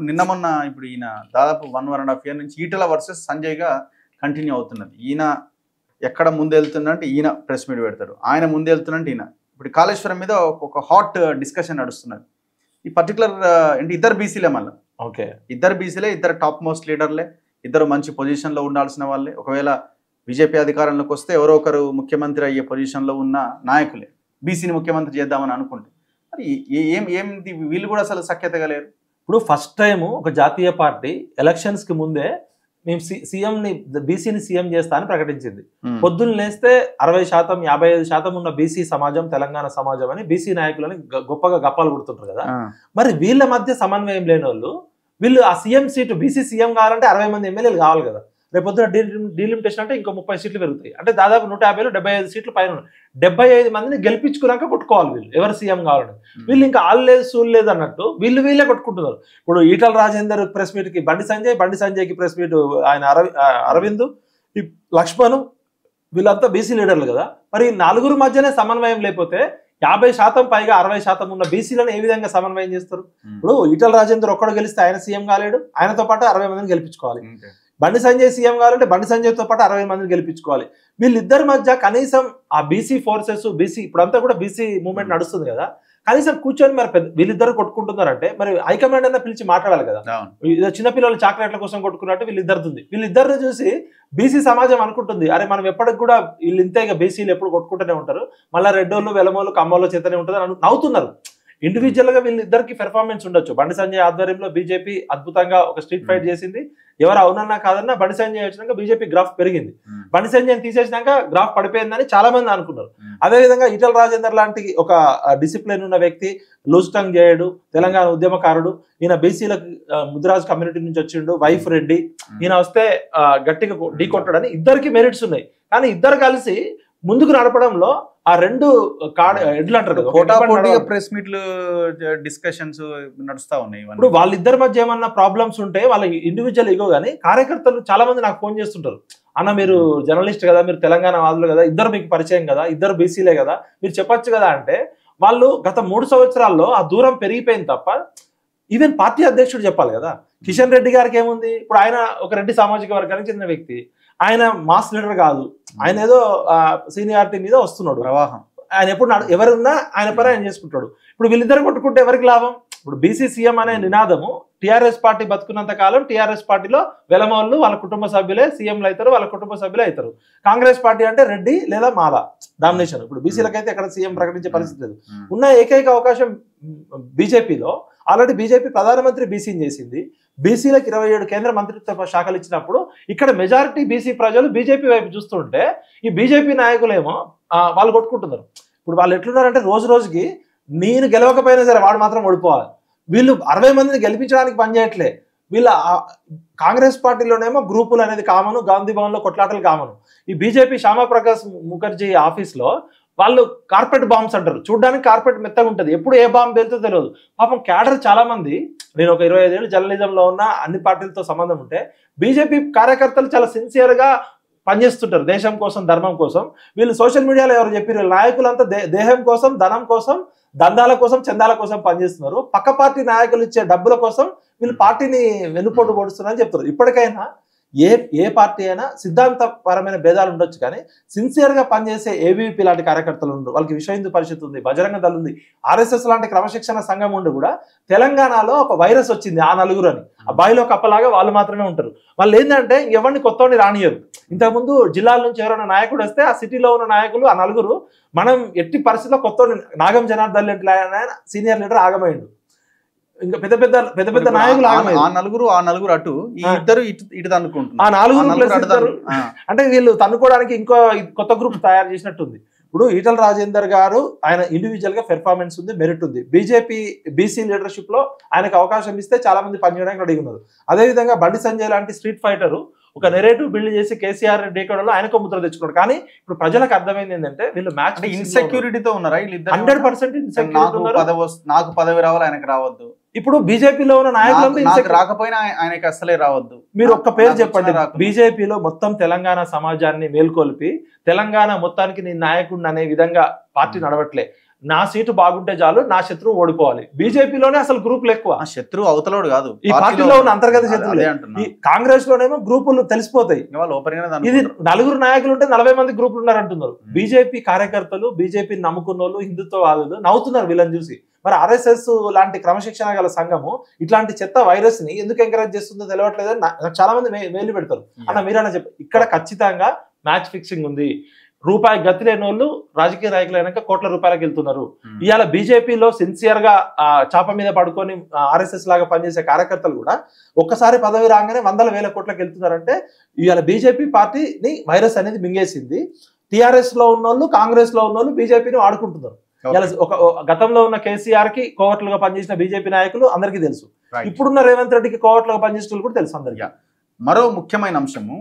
నిన్న మొన్న ఇప్పుడు ఈయన దాదాపు 1.5 year నుంచి ఈటల వర్సెస్ సంజయ్గా కంటిన్యూ అవుతున్నది. ఈయన ఎక్కడ ముందు వెళ్తున్నంటే ఈయన ప్రెస్ మీట్ పెడతాడు, ఆయన ముందు వెళ్తున్నట్టు ఈయన. ఇప్పుడు కాళేశ్వరం మీద ఒక హాట్ డిస్కషన్ నడుస్తున్నది. ఈ పర్టికులర్ అంటే ఇద్దరు బీసీలే, మళ్ళీ ఓకే ఇద్దరు బీసీలే, ఇద్దరు టాప్ మోస్ట్ లీడర్లే, ఇద్దరు మంచి పొజిషన్లో ఉండాల్సిన వాళ్ళే. ఒకవేళ బీజేపీ అధికారంలోకి వస్తే ఎవరో ఒకరు ముఖ్యమంత్రి అయ్యే పొజిషన్లో ఉన్న నాయకులే బీసీని ముఖ్యమంత్రి చేద్దామని అనుకుంటే, మరి ఏంది వీళ్ళు కూడా అసలు సఖ్యతగా లేరు. ఇప్పుడు ఫస్ట్ టైం ఒక జాతీయ పార్టీ ఎలక్షన్స్ కి ముందే మేము సీఎంని బీసీని సీఎం చేస్తా అని ప్రకటించింది. పొద్దున్న లేస్తే 60%, 55% ఉన్న బీసీ సమాజం తెలంగాణ సమాజం అని బీసీ నాయకులని గొప్పగా గప్పాలు కొడుతుంటారు కదా. మరి వీళ్ళ మధ్య సమన్వయం లేని వాళ్ళు, వీళ్ళు ఆ సీఎం సీటు బీసీ సీఎం కావాలంటే 60 మంది ఎమ్మెల్యేలు కావాలి కదా. రేపు పొద్దున డీలిమిటేషన్ అంటే ఇంకో 30 సీట్లు పెరుగుతాయి. అంటే దాదాపు 150లో 75 సీట్లు పైన 75 మందిని గెలిపించుకున్నాక కొట్టుకోవాలి వీళ్ళు ఎవరు సీఎం కావాలని. వీళ్ళు ఇంకా ఆళ్ళు లేదు సూళ్ళు లేదు అన్నట్టు వీళ్ళే కొట్టుకుంటున్నారు. ఇప్పుడు ఈటల రాజేందర్ ప్రెస్ మీట్ కి బండి సంజయ్కి ప్రెస్ మీట్ ఆయన అరవింద్, ఈ లక్ష్మణ్, వీళ్ళంతా బీసీ లీడర్లు కదా. మరి నలుగురు మధ్యనే సమన్వయం లేకపోతే 50% పైగా 60% ఉన్న బీసీలను ఏ విధంగా సమన్వయం చేస్తారు? ఇప్పుడు ఈటల రాజేందర్ ఒక్కడు గెలిస్తే ఆయన సీఎం కాలేడు, ఆయనతో పాటు 60 మందిని గెలిపించుకోవాలి. బండి సంజయ్ సీఎం కావాలంటే బండి సంజయ్తో పాటు 60 మందిని గెలిపించుకోవాలి. వీళ్ళిద్దరి మధ్య కనీసం ఆ బీసీ ఫోర్సెస్ బీసీ ఇప్పుడంతా కూడా బీసీ మూవ్మెంట్ నడుస్తుంది కదా, కనీసం కూర్చొని మరి వీళ్ళిద్దరు కొట్టుకుంటున్నారంటే మరి హైకమాండ్ అన్న పిలిచి మాట్లాడాలి కదా. చిన్నపిల్లలు చాక్లెట్ల కోసం కొట్టుకున్నట్టు వీళ్ళిద్దరిని చూసి బీసీ సమాజం అనుకుంటుంది, అరే మనం ఎప్పటికి కూడా వీళ్ళు ఇంతేగా బీసీలు ఎప్పుడు కొట్టుకుంటూనే ఉంటారు, మళ్ళీ రెడ్డోళ్ళు వెలమోళ్ళు కమ్మోళ్ళు చేతనే ఉంటుంది అని నవ్వుతున్నారు. ఇండివిజువల్ గా వీళ్ళిద్దరికి పెర్ఫార్మెన్స్ ఉండొచ్చు. బండి సంజయ్ ఆధ్వర్యంలో బీజేపీ అద్భుతంగా ఒక స్ట్రీట్ ఫైట్ చేసింది. ఎవరు అవునన్నా కాదన్నా బండి సంజయ్ వచ్చినాక బీజేపీ గ్రాఫ్ పెరిగింది. బండి సంజయ్ తీసేసినాక గ్రాఫ్ పడిపోయిందని చాలా మంది అనుకున్నారు. అదేవిధంగా ఈటల రాజేందర్ లాంటి ఒక డిసిప్లిన్ ఉన్న వ్యక్తి, లూజ్ టంగ్ చేయడు, తెలంగాణ ఉద్యమకారుడు, ఈయన బీసీలకు ముదిరాజ్ కమ్యూనిటీ నుంచి వచ్చిండు, వైఫ్ రెడ్డి, ఈయన వస్తే గట్టిగా ఢీ కొట్టడని ఇద్దరికి మెరిట్స్ ఉన్నాయి. కానీ ఇద్దరు కలిసి ముందుకు నడపడంలో ఆ రెండు ఎడ్లు అంటారు ప్రెస్ మీట్లు డిస్కషన్స్ నడుస్తా ఉన్నాయి. ఇప్పుడు వాళ్ళిద్దరి మధ్య ఏమన్నా ప్రాబ్లమ్స్ ఉంటే వాళ్ళ ఇండివిజువల్ ఇగో కానీ కార్యకర్తలు చాలా మంది నాకు ఫోన్ చేస్తుంటారు, అన్న మీరు జర్నలిస్ట్ కదా, మీరు తెలంగాణ వాదులు కదా, ఇద్దరు మీకు పరిచయం కదా, ఇద్దరు బీసీలే కదా, మీరు చెప్పొచ్చు కదా అంటే వాళ్ళు గత 3 సంవత్సరాల్లో ఆ దూరం పెరిగిపోయింది తప్ప ఈవెన్ పార్టీ అధ్యక్షుడు చెప్పాలి కదా. కిషన్ రెడ్డి గారికి ఏముంది, ఇప్పుడు ఆయన ఒక రెడ్డి సామాజిక వర్గానికి చెందిన వ్యక్తి, ఆయన మాస్ లీడర్ కాదు, ఆయన ఏదో సీనియారిటీ మీద వస్తున్నాడు ప్రవాహం, ఆయన ఎప్పుడు ఎవరున్నా ఆయన పని ఆయన చేసుకుంటాడు. ఇప్పుడు వీళ్ళిద్దరు కొట్టుకుంటే ఎవరికి లాభం? ఇప్పుడు బీసీ సీఎం అనే నినాదము టీఆర్ఎస్ పార్టీ బతుకున్నంత కాలం టీఆర్ఎస్ పార్టీలో వెలమోళ్ళు వాళ్ళ కుటుంబ సభ్యులే సీఎంలు అవుతారు, వాళ్ళ కుటుంబ సభ్యులే అవుతారు. కాంగ్రెస్ పార్టీ అంటే రెడ్డి లేదా మాల డామినేషన్. ఇప్పుడు బీసీలకైతే ఎక్కడ సీఎం ప్రకటించే పరిస్థితి లేదు. ఉన్న ఏకైక అవకాశం బీజేపీలో ఆల్రెడీ బీజేపీ ప్రధానమంత్రి బీసీని చేసింది, బీసీలకు 27 కేంద్ర మంత్రిత్వ శాఖలు ఇచ్చినప్పుడు ఇక్కడ మెజారిటీ బీసీ ప్రజలు బీజేపీ వైపు చూస్తుంటే ఈ బీజేపీ నాయకులేమో వాళ్ళు కొట్టుకుంటున్నారు. ఇప్పుడు వాళ్ళు ఎట్లున్నారంటే రోజు రోజుకి నేను గెలవకపోయినా సరే వాడు మాత్రం ఓడిపోవాలి. వీళ్ళు 60 మందిని గెలిపించడానికి పనిచేయట్లే. వీళ్ళ కాంగ్రెస్ పార్టీలోనేమో గ్రూపులు అనేది కామను, గాంధీ భవన్లో కొట్లాటలు కామను. ఈ బీజేపీ శ్యామప్రకాశ్ ముఖర్జీ ఆఫీస్లో వాళ్ళు కార్పెట్ బాంబ్స్ అంటారు, చూడడానికి కార్పెట్ మెత్తగా ఉంటుంది, ఎప్పుడు ఏ బాంబు వెళ్తుందో తెలియదు. పాపం క్యాడర్ చాలా మంది, నేను ఒక 25 ఏళ్ళు జర్నలిజంలో ఉన్న అన్ని పార్టీలతో సంబంధం ఉంటే బీజేపీ కార్యకర్తలు చాలా సిన్సియర్గా పనిచేస్తుంటారు దేశం కోసం, ధర్మం కోసం. వీళ్ళు సోషల్ మీడియాలో ఎవరు చెప్పారు, నాయకులంతా దేహం కోసం, ధనం కోసం, దందాల కోసం, చందాల కోసం పనిచేస్తున్నారు. పక్క పార్టీ నాయకులు ఇచ్చే డబ్బుల కోసం వీళ్ళు పార్టీని వెన్నుపోటు పొడుస్తున్నారని చెప్తారు. ఇప్పటికైనా ఏ పార్టీ అయినా సిద్ధాంతపరమైన భేదాలు ఉండొచ్చు, కానీ సిన్సియర్గా పనిచేసే ఏబీవీపీ లాంటి కార్యకర్తలు ఉండరు. వాళ్ళకి విశ్వ హిందూ పరిషత్ ఉంది, బజరంగ దళ్ ఉంది, ఆర్ఎస్ఎస్ లాంటి క్రమశిక్షణ సంఘం ఉండి కూడా తెలంగాణలో ఒక వైరస్ వచ్చింది ఆ నలుగురు అని, ఆ బాయిలో కప్పలాగా వాళ్ళు మాత్రమే ఉంటారు. వాళ్ళు ఏంటంటే ఎవరిని కొత్తవాడిని రానియరు. ఇంతకుముందు జిల్లాల నుంచి ఎవరైనా నాయకుడు వస్తే ఆ సిటీలో ఉన్న నాయకులు ఆ నలుగురు మనం ఎట్టి పరిస్థితిలో కొత్తవాడిని, నాగం జనార్దన్ రెడ్డి సీనియర్ లీడర్ ఆగమైండు, ఇంకా పెద్ద పెద్ద నాయకులు ఆ నలుగురు అటు, ఈ ఇద్దరు ఇటు తన్నుకుంటున్నారు. ఆ నలుగురు అంటే వీళ్ళు తన్నుకోవడానికి ఇంకో కొత్త గ్రూప్ తయారు చేసినట్టుంది. ఇప్పుడు ఈటల రాజేందర్ గారు ఆయన ఇండివిజువల్ గా పెర్ఫార్మెన్స్ ఉంది, మెరిట్ ఉంది. బీసీ లీడర్షిప్ లో ఆయనకు అవకాశం ఇస్తే చాలా మంది పనిచేయడానికి రెడీ ఉన్నారు. అదేవిధంగా బండి సంజయ్ లాంటి స్ట్రీట్ ఫైటరు ఒక నెరేటివ్ బిల్డ్ చేసి కేసీఆర్ డేకోడలో ఆయనకు ముద్ర తెచ్చుకున్నాడు. కానీ ఇప్పుడు ప్రజలకు అర్థమైంది ఏంటంటే వీళ్ళు మ్యాచ్ ఇన్సెక్యూరిటీతో ఉన్నారా? 100% నాకు పదవి రావాలి, ఆయనకు రావద్దు. ఇప్పుడు బీజేపీలో ఉన్న నాయకులు రాకపోయినా ఆయనకి అసలే రావద్దు. మీరు ఒక్క పేరు చెప్పండి, బీజేపీలో మొత్తం తెలంగాణ సమాజాన్ని మేల్కొల్పి తెలంగాణ మొత్తానికి నీ నాయకుడిని అనే విధంగా పార్టీ నడవట్లే. నా సీటు బాగుంటే చాలు, నా శత్రువు ఓడిపోవాలి. బీజేపీలోనే అసలు గ్రూపులు ఎక్కువ. ఆ శత్రువు అవతలలోడు కాదు, ఈ పార్టీలో ఉన్న అంతర్గత శత్రువులే. అంటున్నా. ఈ కాంగ్రెస్ లోనేమో గ్రూపులు తెలిసిపోతాయి. వాళ్ళు ఓపెన్ గానే దాన్ని ఇది అనుకుంటారు. 4 నాయకులు ఉంటే 40 మంది గ్రూపులు ఉన్నారు అంటున్నారు. బీజేపీ కార్యకర్తలు, బీజేపీ నమ్ముకున్న వాళ్ళు, హిందుత్వవాదులు నవ్వుతున్నారు వీళ్ళని చూసి. మరి ఆర్ఎస్ఎస్ లాంటి క్రమశిక్షణ గల సంఘము ఇట్లాంటి చెత్త వైరస్ ని ఎందుకు ఎంకరేజ్ చేస్తుందో తెలియట్లేదు. చాలా మంది వేలు పెడతారు. అన్న మీరన్నా చెప్ప, ఇక్కడ ఖచ్చితంగా మ్యాచ్ ఫిక్సింగ్ ఉంది. రూపాయి గతి లేని వాళ్ళు రాజకీయ నాయకులు అయినాక కోట్ల రూపాయలకు వెళ్తున్నారు. ఇవాళ బీజేపీలో సిన్సియర్ గా చాప మీద పడుకొని ఆర్ఎస్ఎస్ లాగా పనిచేసే కార్యకర్తలు కూడా ఒక్కసారి పదవి రాగానే 100,000 కోట్లకు వెళ్తున్నారంటే ఇవాళ బీజేపీ పార్టీని వైరస్ అనేది మింగేసింది. టిఆర్ఎస్ లో ఉన్న వాళ్ళు, కాంగ్రెస్ లో ఉన్న వాళ్ళు బీజేపీని వాడుకుంటున్నారు. ఒక గతంలో ఉన్న కేసీఆర్ కి కోవట్లుగా పనిచేసిన బీజేపీ నాయకులు అందరికీ తెలుసు. ఇప్పుడున్న రేవంత్ రెడ్డికి కోవట్లుగా పనిచేసిన వాళ్ళు కూడా తెలుసు అందరికీ. మరో ముఖ్యమైన అంశము